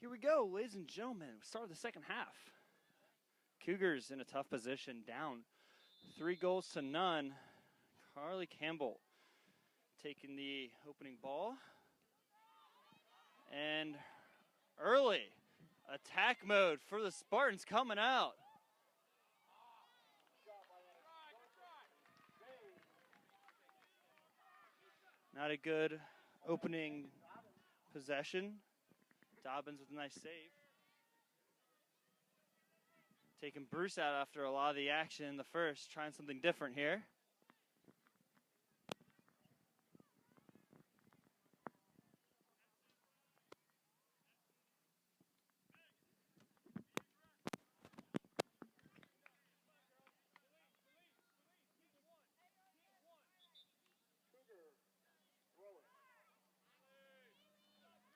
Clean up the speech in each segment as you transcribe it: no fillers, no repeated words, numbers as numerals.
Here we go, ladies and gentlemen. We start the second half. Cougars in a tough position, down 3-0. Carly Campbell taking the opening ball. And early attack mode for the Spartans coming out. Not a good opening possession. Dobbins with a nice save. Taking Bruce out after a lot of the action in the first, trying something different here.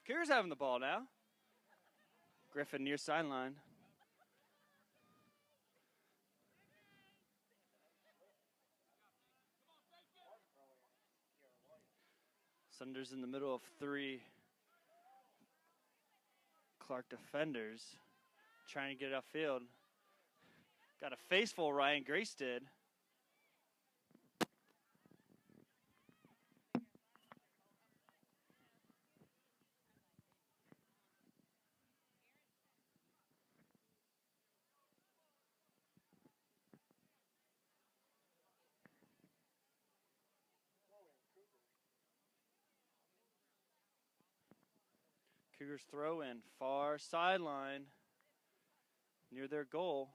Cougars having the ball now. Griffin near sideline. Sunders in the middle of three Clark defenders trying to get it upfield. Got a faceful, Ryan Grace did. Cougars throw in far sideline near their goal.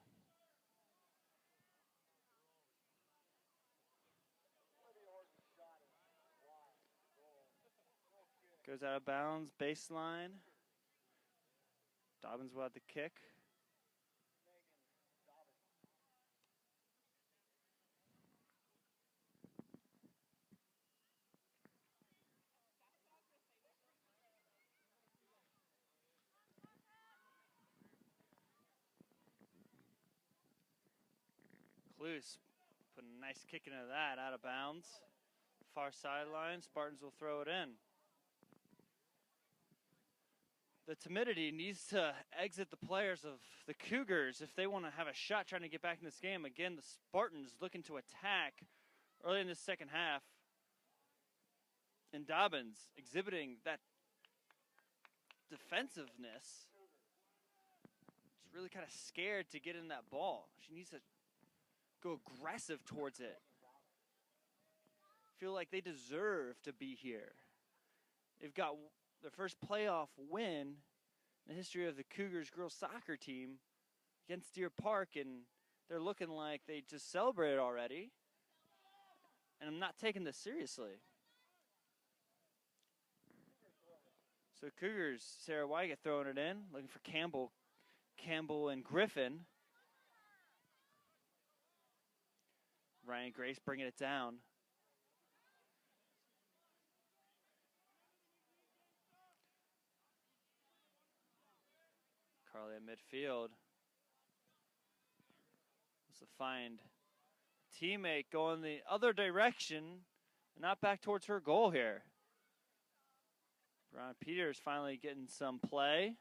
Goes out of bounds, baseline. Dobbins will have the kick. Cluse put a nice kick into that, out of bounds. Far sideline, Spartans will throw it in. The timidity needs to exit the players of the Cougars if they want to have a shot trying to get back in this game. Again, the Spartans looking to attack early in the second half. And Dobbins exhibiting that defensiveness. She's really kind of scared to get in that ball. She needs to go aggressive towards it. Feel like they deserve to be here. They've got their first playoff win in the history of the Cougars girls soccer team against Deer Park, and they're looking like they just celebrated already. And I'm not taking this seriously. So Cougars, Sarah Weigett throwing it in, looking for Campbell and Griffin. Ryan Grace bringing it down. Carly at midfield. Wants to find a teammate going the other direction and not back towards her goal here. Brian Peters finally getting some play.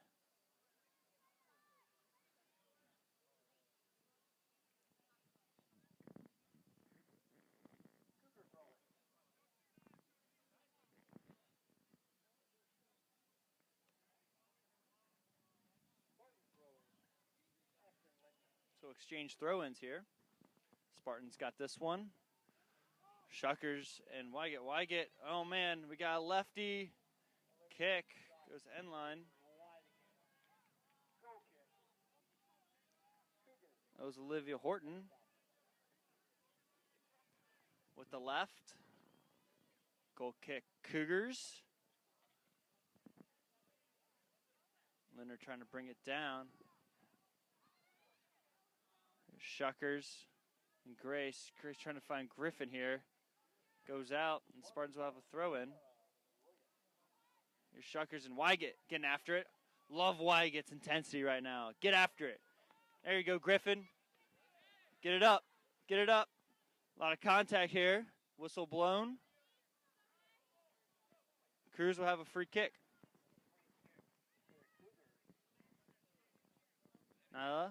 So exchange throw-ins here. Spartans got this one. Shuckers and Weigett. Weigett, oh man, we got a lefty kick. Goes end line. That was Olivia Horton with the left. Goal kick, Cougars. Leonard trying to bring it down. There's Shuckers and Grace. Grace trying to find Griffin here. Goes out, and Spartans will have a throw-in. Here's Shuckers and Weigett getting after it. Love Weigett's intensity right now. Get after it. There you go, Griffin. Get it up. Get it up. A lot of contact here. Whistle blown. Cruz will have a free kick. Nyla.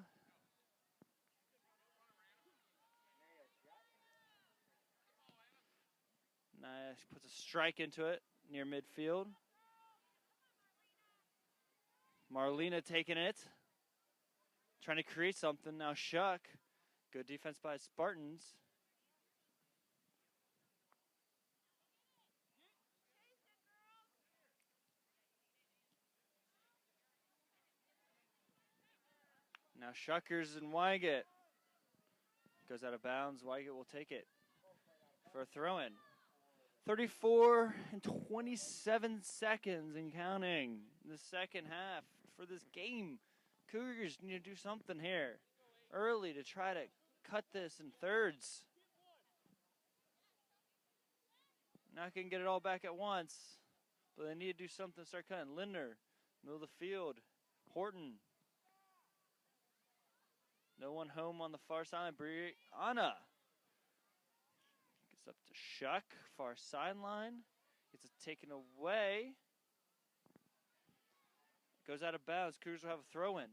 Nice. Puts a strike into it near midfield. Marlena taking it. Trying to create something. Now Shuck. Good defense by Spartans. Now Shuckers and Wygett. Goes out of bounds. Wygett will take it for a throw-in. 34 and 27 seconds and counting in the second half for this game. Cougars need to do something here early to try to cut this in thirds. Not going to get it all back at once, but they need to do something to start cutting. Lindner, middle of the field. Horton. No one home on the far side. Brianna. Gets up to Shuck, far sideline. Gets it taken away. Goes out of bounds. Cougars will have a throw-in.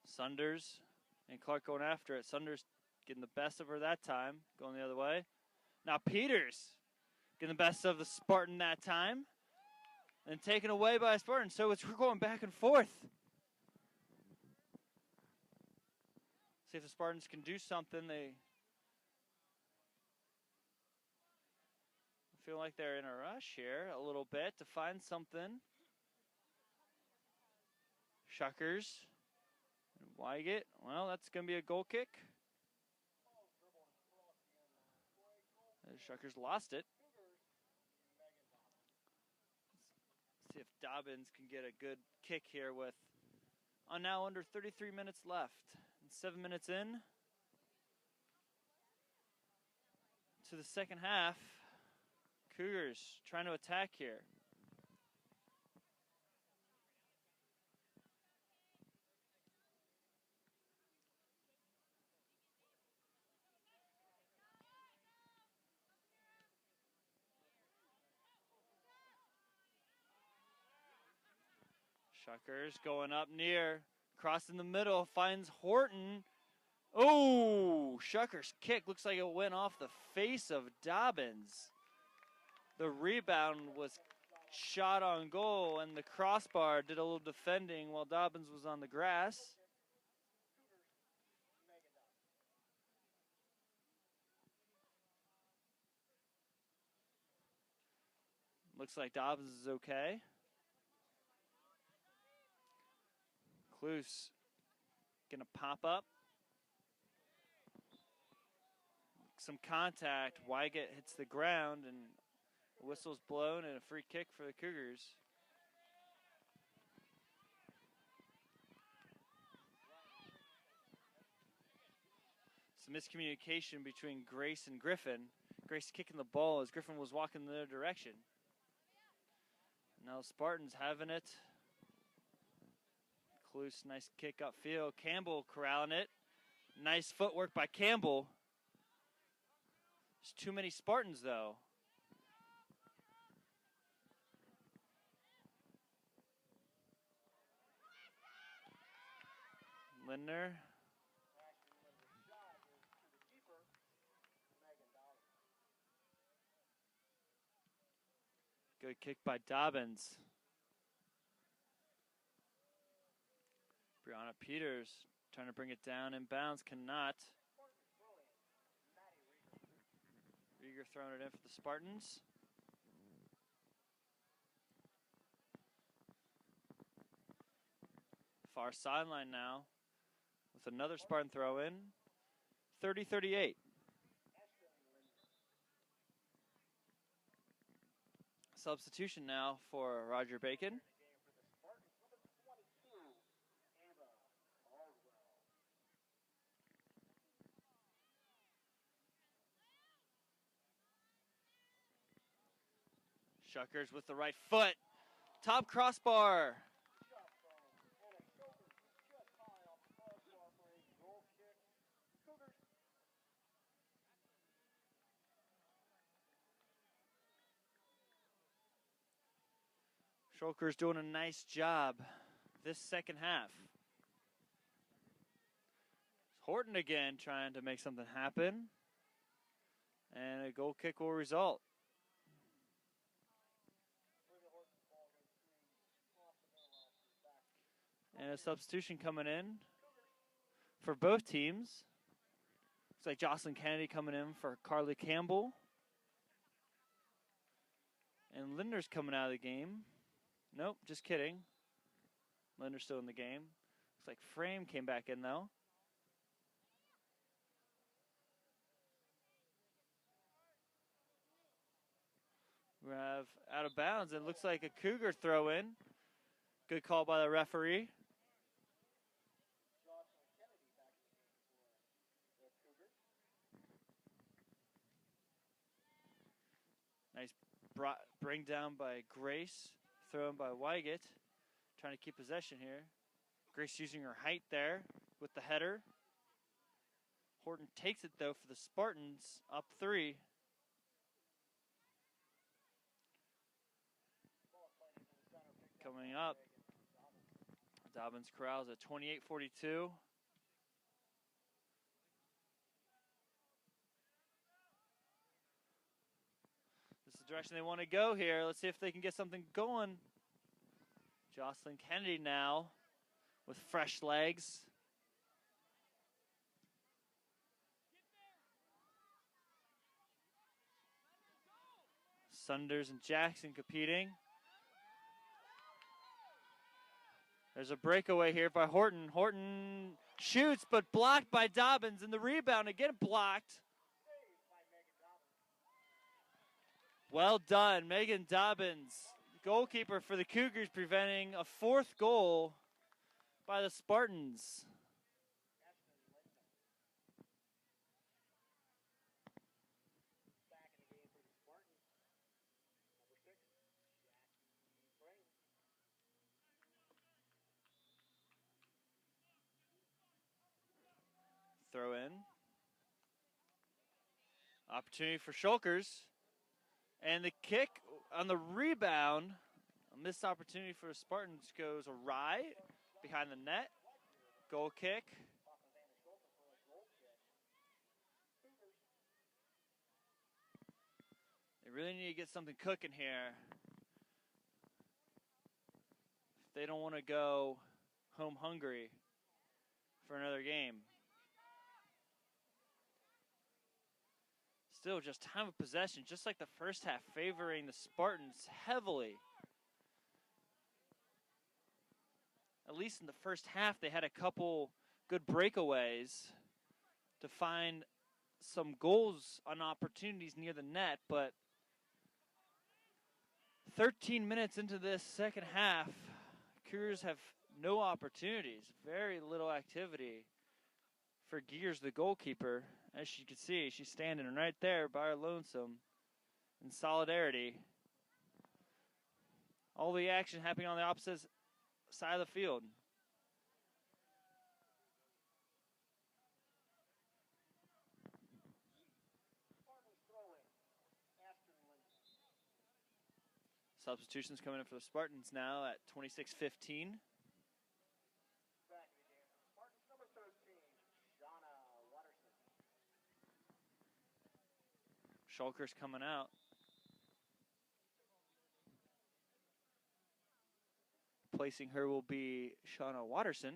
Sunders and Clark going after it. Sunders getting the best of her that time. Going the other way. Now Peters getting the best of the Spartan that time. And taken away by a Spartan. So we're going back and forth. See if the Spartans can do something. They feel like they're in a rush here a little bit to find something. Shuckers. And Wygett. Well, that's going to be a goal kick. Shuckers lost it. Let's see if Dobbins can get a good kick here with now under 33 minutes left. And 7 minutes in to the second half. Cougars trying to attack here. Shuckers going up near. Cross in the middle. Finds Horton. Oh, Shuckers' kick looks like it went off the face of Dobbins. The rebound was shot on goal, and the crossbar did a little defending while Dobbins was on the grass. Looks like Dobbins is okay. Kluse gonna pop up. Some contact. Wygett hits the ground, and the whistle's blown, and a free kick for the Cougars. Some miscommunication between Grace and Griffin. Grace kicking the ball as Griffin was walking the other direction. Now Spartans having it. Kluse, nice kick upfield. Campbell corralling it. Nice footwork by Campbell. There's too many Spartans, though. Lindner. Good kick by Dobbins. Brianna Peters trying to bring it down in bounds, cannot. Rieger throwing it in for the Spartans. Far sideline now with another Spartan throw in. 30-38. Substitution now for Roger Bacon. Shuckers with the right foot. Top crossbar. Shulker's doing a nice job this second half. Horton again trying to make something happen. And a goal kick will result. And a substitution coming in for both teams. Looks like Jocelyn Kennedy coming in for Carly Campbell. And Linder's coming out of the game. Nope, just kidding. Linder's still in the game. Looks like Frame came back in, though. We have out of bounds. It looks like a Cougar throw in. Good call by the referee. Nice bring down by Grace. Thrown by Wygett. Trying to keep possession here. Grace using her height there with the header. Horton takes it, though, for the Spartans. Up 3. Coming up. Dobbins corrals at 28-42. This is the direction they want to go here. Let's see if they can get something going. Jocelyn Kennedy now with fresh legs. Sunders and Jackson competing. There's a breakaway here by Horton. Horton shoots, but blocked by Dobbins. And the rebound again blocked. Well done, Megan Dobbins, goalkeeper for the Cougars, preventing a 4th goal by the Spartans. Throw in. Opportunity for Shulkers. And the kick on the rebound. A missed opportunity for the Spartans goes awry behind the net. Goal kick. They really need to get something cooking here. They don't want to go home hungry for another game. Still just time of possession, just like the first half, favoring the Spartans heavily. At least in the first half, they had a couple good breakaways to find some goals on opportunities near the net, but 13 minutes into this second half, Cougars have no opportunities, very little activity for Gears, the goalkeeper. As you can see, she's standing right there by her lonesome in solidarity. All the action happening on the opposite side of the field. Substitutions coming in for the Spartans now at 26-15. Shulker's coming out. Placing her will be Shauna Watterson.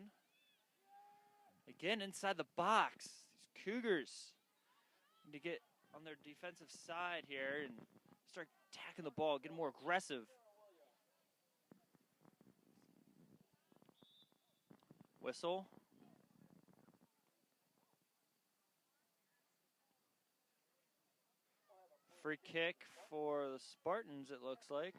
Again, inside the box. These Cougars need to get on their defensive side here and start attacking the ball, get more aggressive. Whistle. Free kick for the Spartans, it looks like.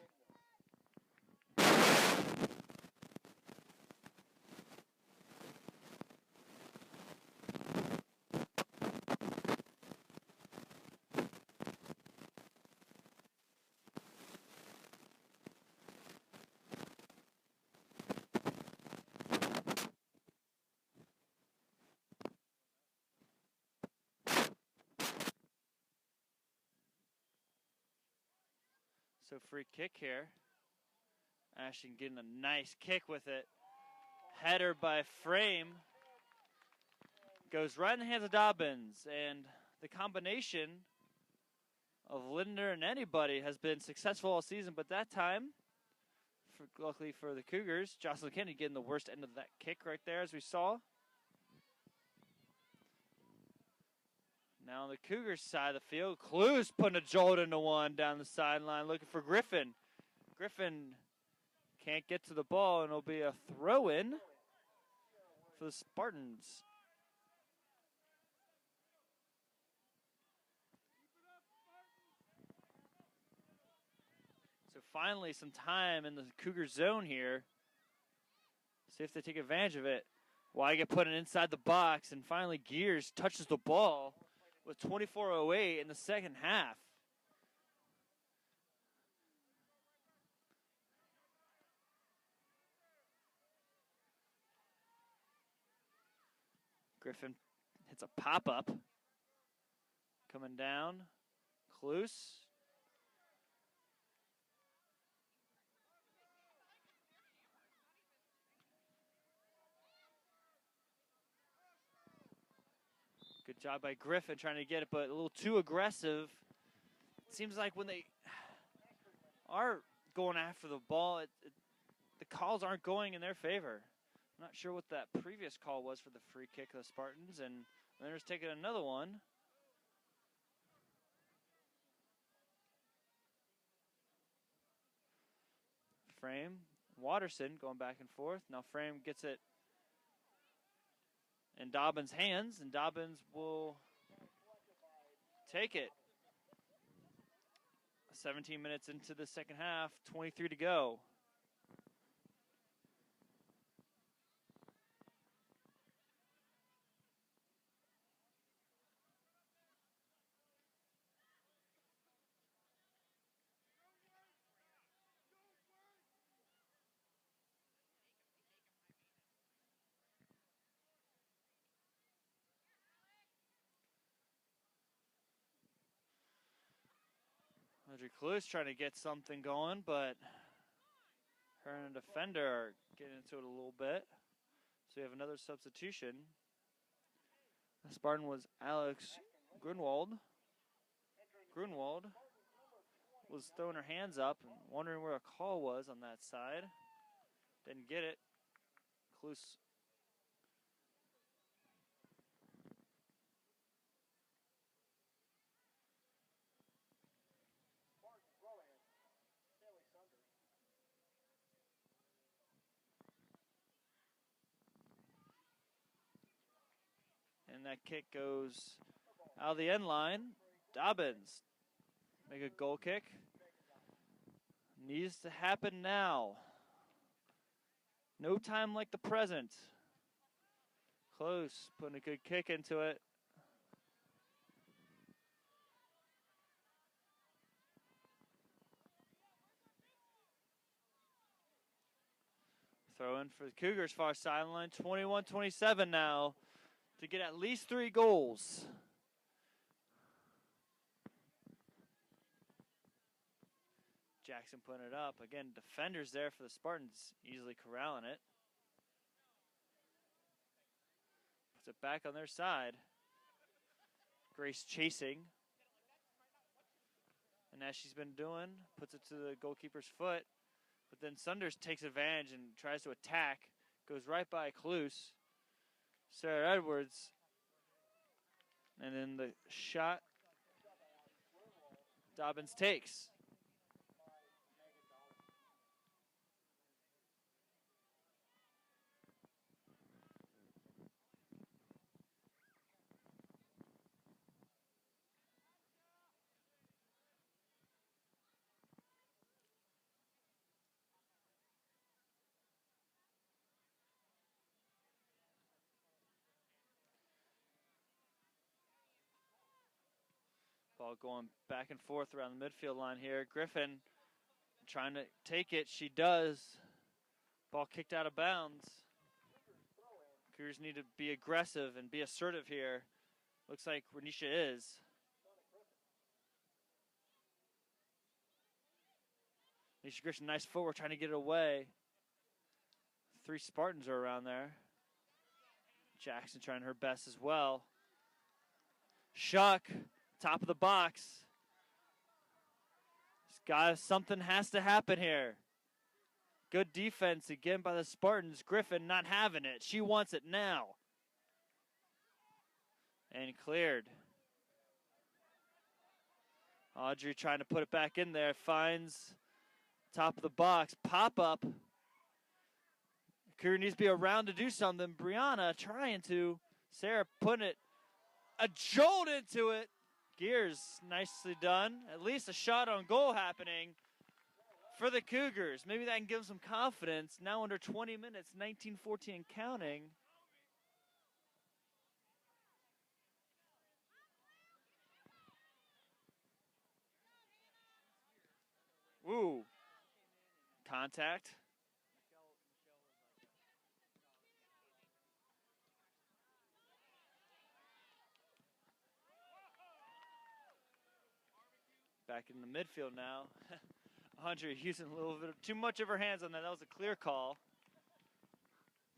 So free kick here. Ashton getting a nice kick with it. Header by Frame. Goes right in the hands of Dobbins. And the combination of Linder and anybody has been successful all season. But that time, luckily for the Cougars, Jocelyn Kennedy getting the worst end of that kick right there, as we saw. Now on the Cougars side of the field, Clues putting a jolt into one down the sideline, looking for Griffin. Griffin can't get to the ball, and it'll be a throw-in for the Spartans. So finally some time in the Cougar zone here. See if they take advantage of it. Wygant put it inside the box, and finally Gears touches the ball with 24:08 in the second half. Griffin hits a pop-up. Coming down. Cluse. Good job by Griffin trying to get it, but a little too aggressive. It seems like when they are going after the ball, the calls aren't going in their favor. I'm not sure what that previous call was for the free kick of the Spartans, and they're just taking another one. Frame, Watterson going back and forth. Now Frame gets it in Dobbins' hands, and Dobbins will take it. 17 minutes into the second half, 23 to go. Audrey Cluse trying to get something going, but her and a defender are getting into it a little bit. So we have another substitution. The Spartan was Alex Grunwald. Grunwald was throwing her hands up and wondering where a call was on that side. Didn't get it. Cluse. And that kick goes out of the end line. Dobbins make a goal kick. Needs to happen now. No time like the present. Close, putting a good kick into it. Throw in for the Cougars far sideline. 21-27 now to get at least 3 goals. Jackson putting it up. Again, defenders there for the Spartans, easily corralling it. Puts it back on their side. Grace chasing. And as she's been doing, puts it to the goalkeeper's foot. But then Sunders takes advantage and tries to attack. Goes right by Cluse. Sarah Edwards. And then the shot Dobbins takes. Ball going back and forth around the midfield line here. Griffin trying to take it. She does. Ball kicked out of bounds. Cougars need to be aggressive and be assertive here. Looks like Renisha is. Alicia Grisham, nice footwork, trying to get it away. 3 Spartans are around there. Jackson trying her best as well. Shuck, top of the box. Something has to happen here. Good defense again by the Spartans. Griffin not having it. She wants it now. And cleared. Audrey trying to put it back in there. Finds top of the box. Pop up. Cougar needs to be around to do something. Brianna trying to. Sarah putting it. A jolt into it. Gears, nicely done. At least a shot on goal happening for the Cougars. Maybe that can give them some confidence. Now under 20 minutes, 19-14 and counting. Ooh. Contact. Back in the midfield now. Audrey using a little bit too much of her hands on that. That was a clear call.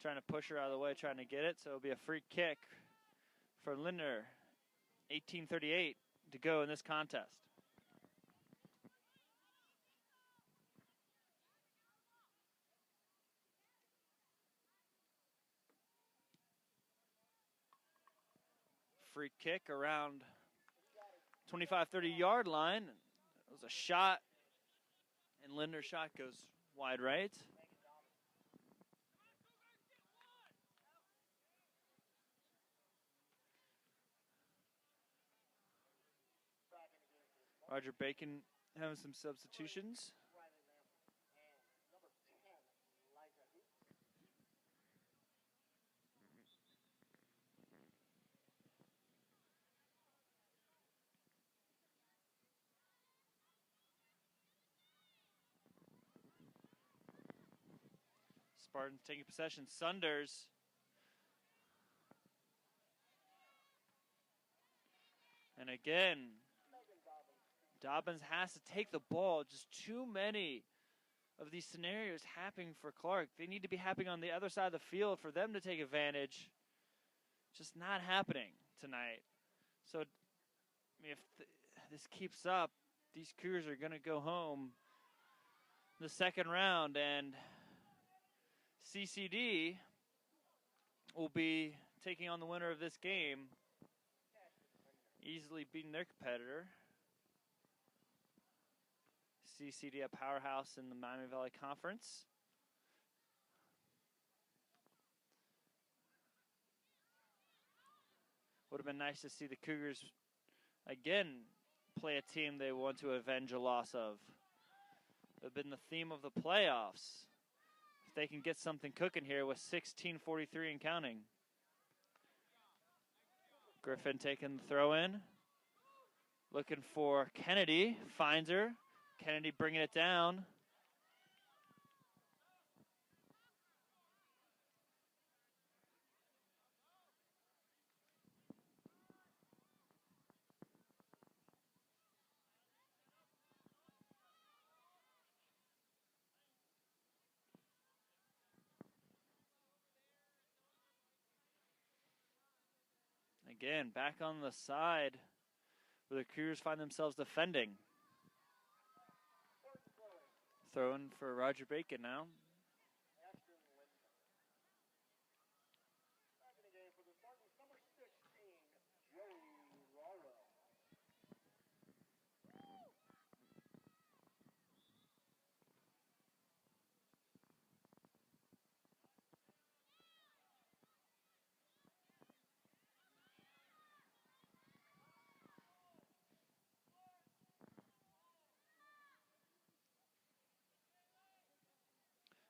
Trying to push her out of the way, trying to get it. So it'll be a free kick for Lindner. 18:38 to go in this contest. Free kick around 25-30 yard line. It was a shot, and Linder's shot goes wide right. Roger Bacon having some substitutions. Spartans taking possession. Sunders. And again, Dobbins has to take the ball. Just too many of these scenarios happening for Clark. They need to be happening on the other side of the field for them to take advantage. Just not happening tonight. So, I mean, if this keeps up, these Cougars are going to go home the second round, and CCD will be taking on the winner of this game, easily beating their competitor. CCD, a powerhouse in the Miami Valley Conference. Would have been nice to see the Cougars again play a team they want to avenge a loss of. It would have been the theme of the playoffs. If they can get something cooking here with 16:43 and counting. Griffin taking the throw in. Looking for Kennedy. Finds her. Kennedy bringing it down. Again, back on the side where the Cougars find themselves defending. Throwing for Roger Bacon now.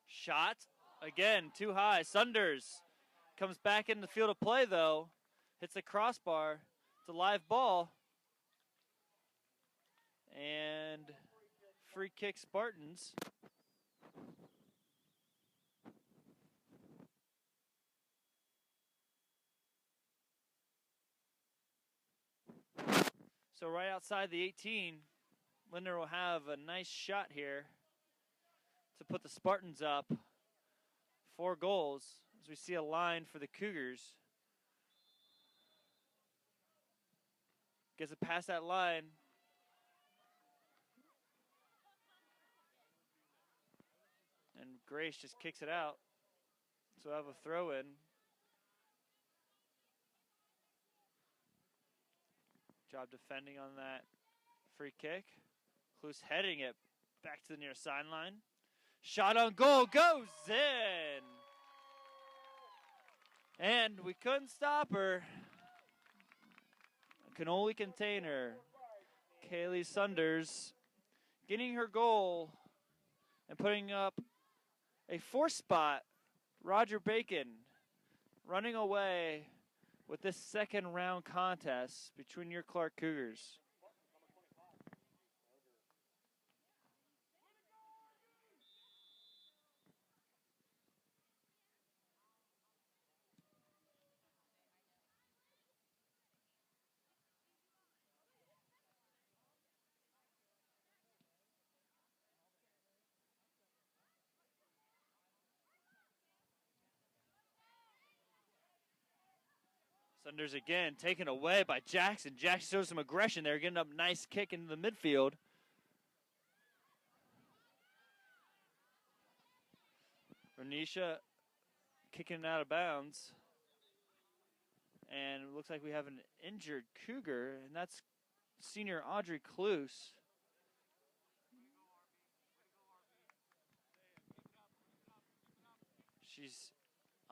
Shot. Again, too high. Sunders comes back in the field of play, though. Hits the crossbar. It's a live ball. And free kick Spartans. So right outside the 18, Linder will have a nice shot here. to put the Spartans up 4 goals as we see a line for the Cougars. Gets it past that line. And Grace just kicks it out. So I have a throw in. Job defending on that free kick. Cluse heading it back to the near sideline. Shot on goal goes in. And we couldn't stop her. Can only contain her. Kaylee Sunders getting her goal and putting up a 4th spot. Roger Bacon running away with this second round contest between your Clark Cougars. Sunders again taken away by Jackson. Jackson shows some aggression there, getting up nice kick into the midfield. Renisha kicking out of bounds. And it looks like we have an injured Cougar, and that's senior Audrey Cluse. She's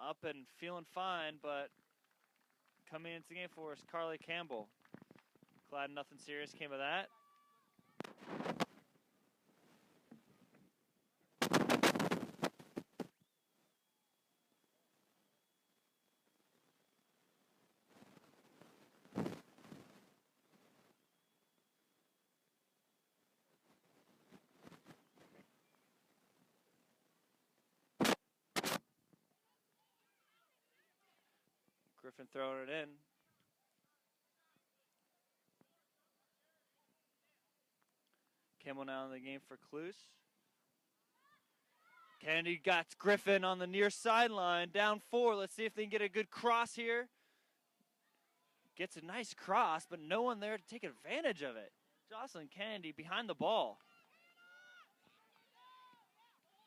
up and feeling fine, but coming into the game for us, Carly Campbell. Glad nothing serious came of that. Griffin throwing it in. Campbell now in the game for Cluse. Kennedy got Griffin on the near sideline, down 4. Let's see if they can get a good cross here. Gets a nice cross, but no one there to take advantage of it. Jocelyn Kennedy behind the ball.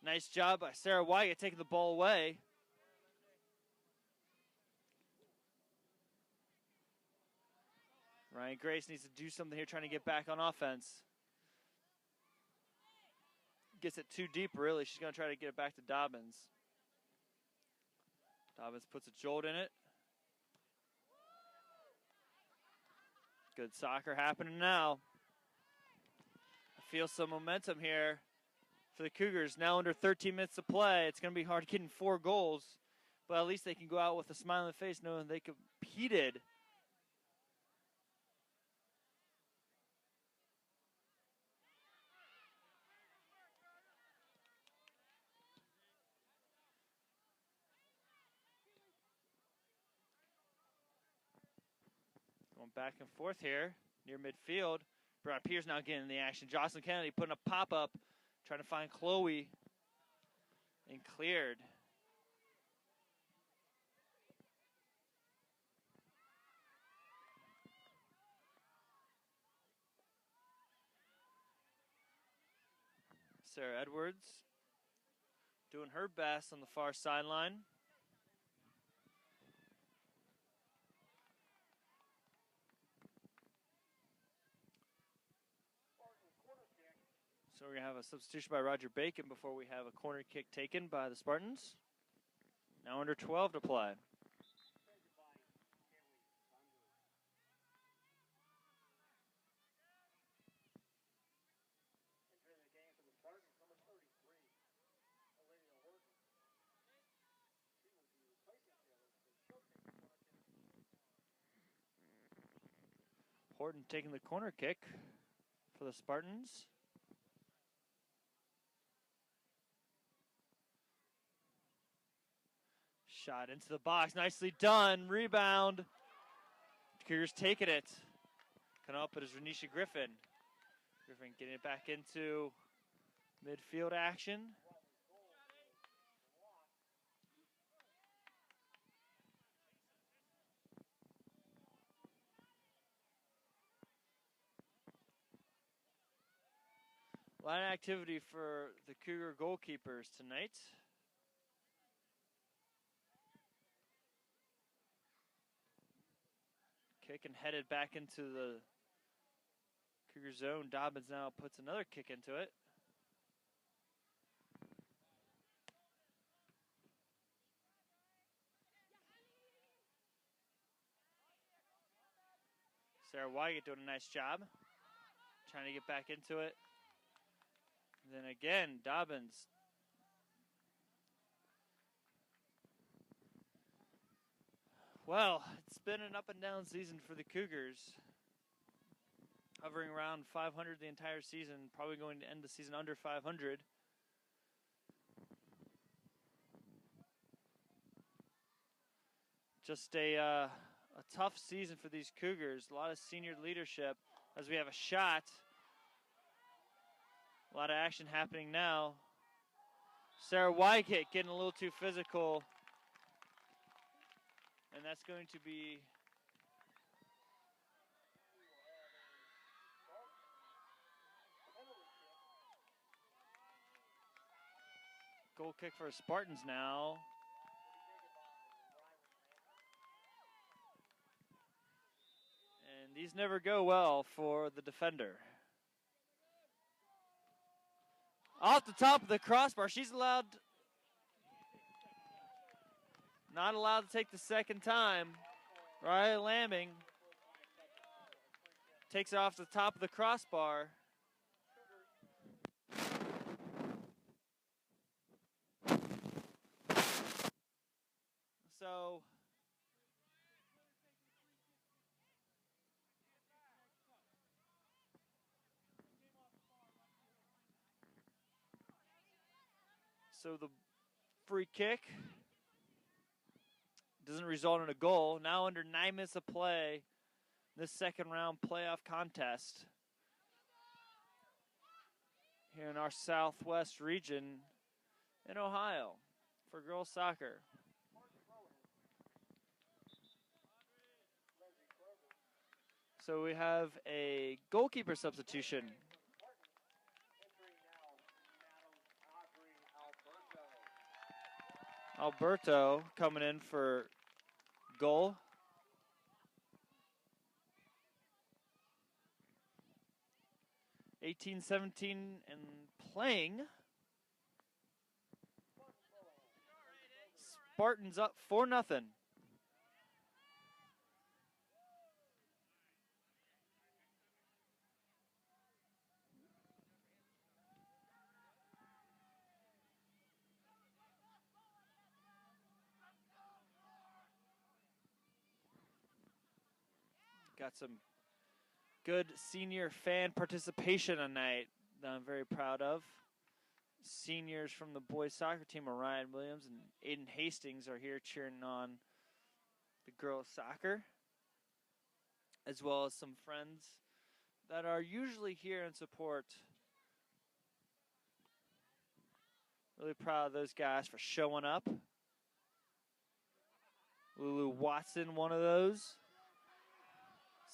Nice job by Sarah Wyatt taking the ball away. Ryan Grace needs to do something here, trying to get back on offense. Gets it too deep, really. She's going to try to get it back to Dobbins. Dobbins puts a jolt in it. Good soccer happening now. I feel some momentum here for the Cougars. Now under 13 minutes to play. It's going to be hard getting 4 goals, but at least they can go out with a smile on the face knowing they competed. Going back and forth here near midfield. Brown Pierce now getting in the action. Jocelyn Kennedy putting a pop-up, trying to find Chloe, and cleared. Sarah Edwards doing her best on the far sideline. So we're going to have a substitution by Roger Bacon before we have a corner kick taken by the Spartans. Now under 12 to play. Horton taking the corner kick for the Spartans. Shot into the box, nicely done. Rebound. Cougars taking it. Coming up, it is Renisha Griffin. Griffin getting it back into midfield action. A lot of activity for the Cougar goalkeepers tonight. Kick and headed back into the Cougar zone. Dobbins now puts another kick into it. Sarah Wygant doing a nice job. Trying to get back into it. And then again, Dobbins. Well, it's been an up and down season for the Cougars. Hovering around 500 the entire season. Probably going to end the season under 500. Just a tough season for these Cougars. A lot of senior leadership as we have a shot. A lot of action happening now. Sarah Wygant getting a little too physical. And that's going to be goal kick for Spartans now. And these never go well for the defender. Off the top of the crossbar, she's not allowed to take the second time. Riley Lamming takes it off the top of the crossbar. So the free kick doesn't result in a goal. Now under 9 minutes of play, this second round playoff contest here in our southwest region in Ohio for girls soccer. So we have a goalkeeper substitution. Alberto coming in for goal. (18-17) and playing. Spartans up 4-0. Got some good senior fan participation tonight that I'm very proud of. Seniors from the boys soccer team, Orion Williams and Aiden Hastings, are here cheering on the girls soccer, as well as some friends that are usually here in support. Really proud of those guys for showing up. Lulu Watson, one of those.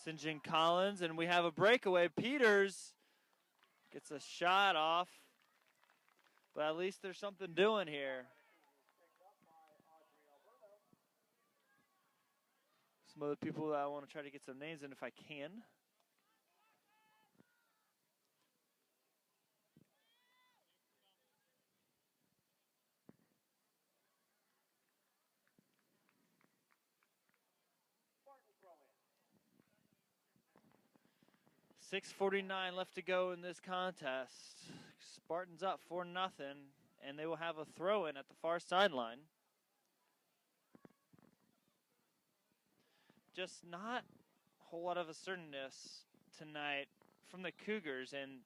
St. John Collins, and we have a breakaway. Peters gets a shot off, but at least there's something doing here. Some other people that I want to try to get some names in if I can. .6:49 left to go in this contest. Spartans up 4-0, and they will have a throw-in at the far sideline. Just not a whole lot of assertiveness tonight from the Cougars, and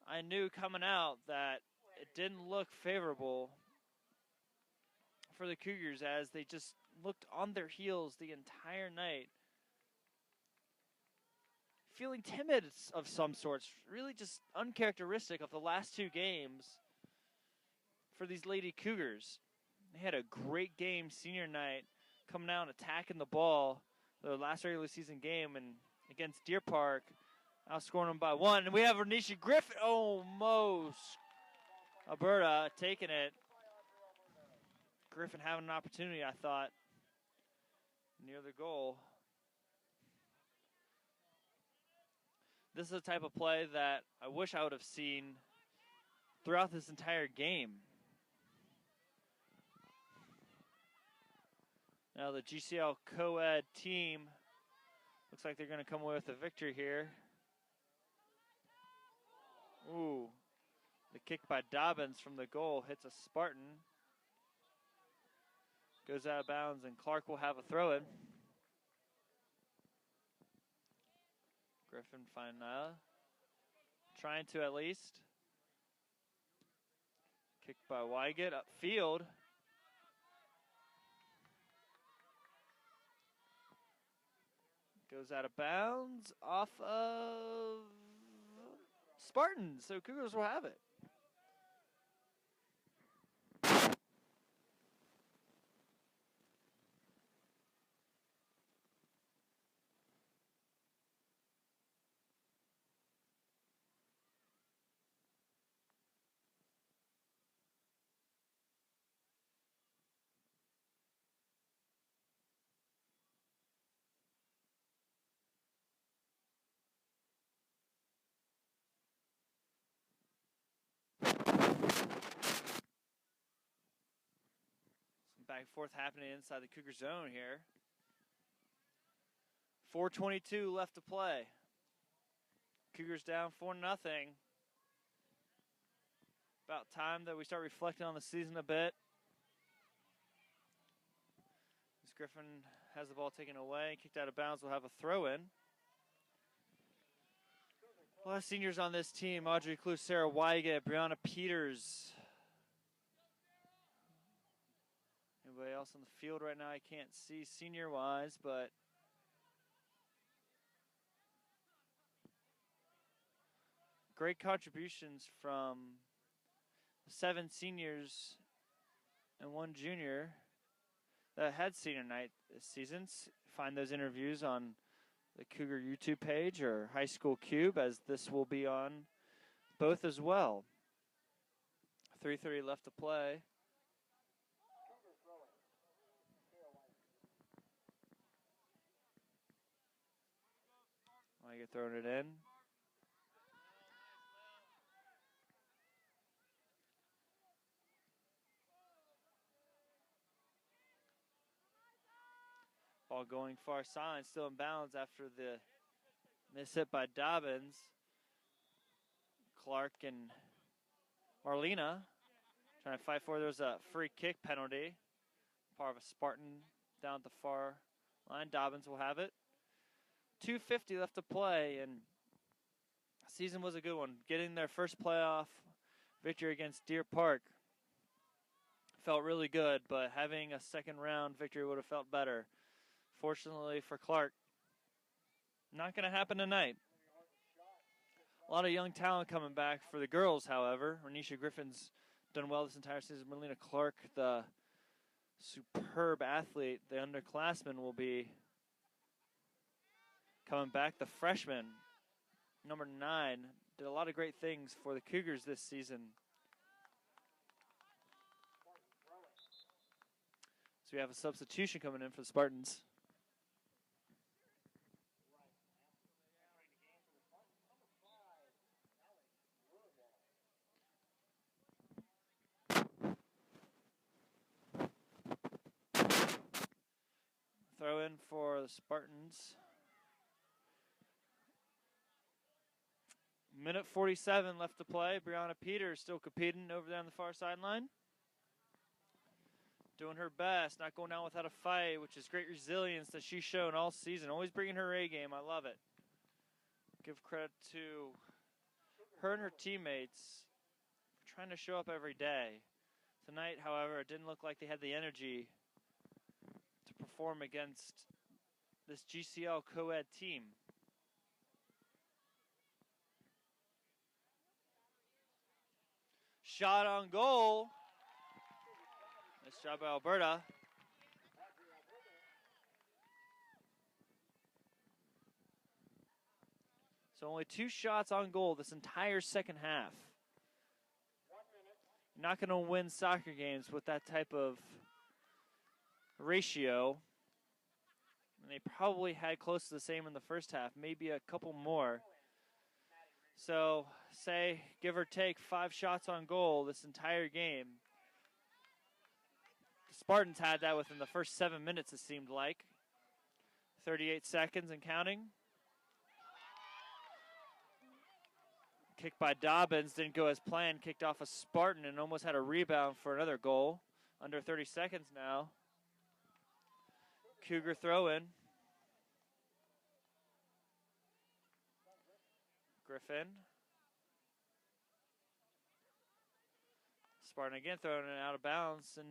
I knew coming out that it didn't look favorable for the Cougars as they just looked on their heels the entire night. Feeling timid of some sorts, really just uncharacteristic of the last two games for these Lady Cougars. They had a great game senior night, coming out and attacking the ball, their last regular season game, and against Deer Park, Outscoring them by 1. And we have Renisha Griffin. Almost. Alberta taking it. Griffin having an opportunity, I thought, near the goal. This is the type of play that I wish I would have seen throughout this entire game. Now the GCL co-ed team looks like they're going to come away with a victory here. Ooh, the kick by Dobbins from the goal hits a Spartan. Goes out of bounds, and Clark will have a throw-in. Griffin trying to at least. Kick by Wygett upfield. Goes out of bounds off of Spartans, so Cougars will have it. Back and forth happening inside the Cougar zone here. 4:22 left to play. Cougars down 4-0. About time that we start reflecting on the season a bit. As Griffin has the ball taken away, kicked out of bounds, we'll have a throw-in. A lot of seniors on this team. Audrey Clue, Sarah Wygett, Brianna Peters. Anybody else on the field right now I can't see senior-wise, but great contributions from 7 seniors and 1 junior that had senior night this season. Find those interviews on the Cougar YouTube page or High School Cube, as this will be on both as well. 3:30 left to play. You're throwing it in. Ball going far side, still in bounds after the miss hit by Dobbins. Clark and Marlena trying to fight for it. There's a free kick penalty. Part of a Spartan down at the far line. Dobbins will have it. 2:50 left to play, and the season was a good one. Getting their first playoff victory against Deer Park felt really good, but having a second round victory would have felt better. Fortunately for Clark, not going to happen tonight. A lot of young talent coming back for the girls, however. Renisha Griffin's done well this entire season. Marlena Clark, the superb athlete, the underclassman, will be coming back. The freshman, number 9, did a lot of great things for the Cougars this season. So we have a substitution coming in for the Spartans. Throw in for the Spartans. Minute 47 left to play. Brianna Peters still competing over there on the far sideline. Doing her best, not going down without a fight, which is great resilience that she's shown all season. Always bringing her A game. I love it. Give credit to her and her teammates for trying to show up every day. Tonight, however, it didn't look like they had the energy to perform against this GCL co-ed team. Shot on goal. Nice job by Alberta. So So only 2 shots on goal this entire second half. You're not going to win soccer games with that type of ratio. And they probably had close to the same in the first half, maybe a couple more. So, say, give or take 5 shots on goal this entire game. The Spartans had that within the first 7 minutes, it seemed like. 38 seconds and counting. Kick by Dobbins, didn't go as planned. Kicked off a Spartan and almost had a rebound for another goal. Under 30 seconds now. Cougar throw in. Griffin. Spartan again throwing it out of bounds, and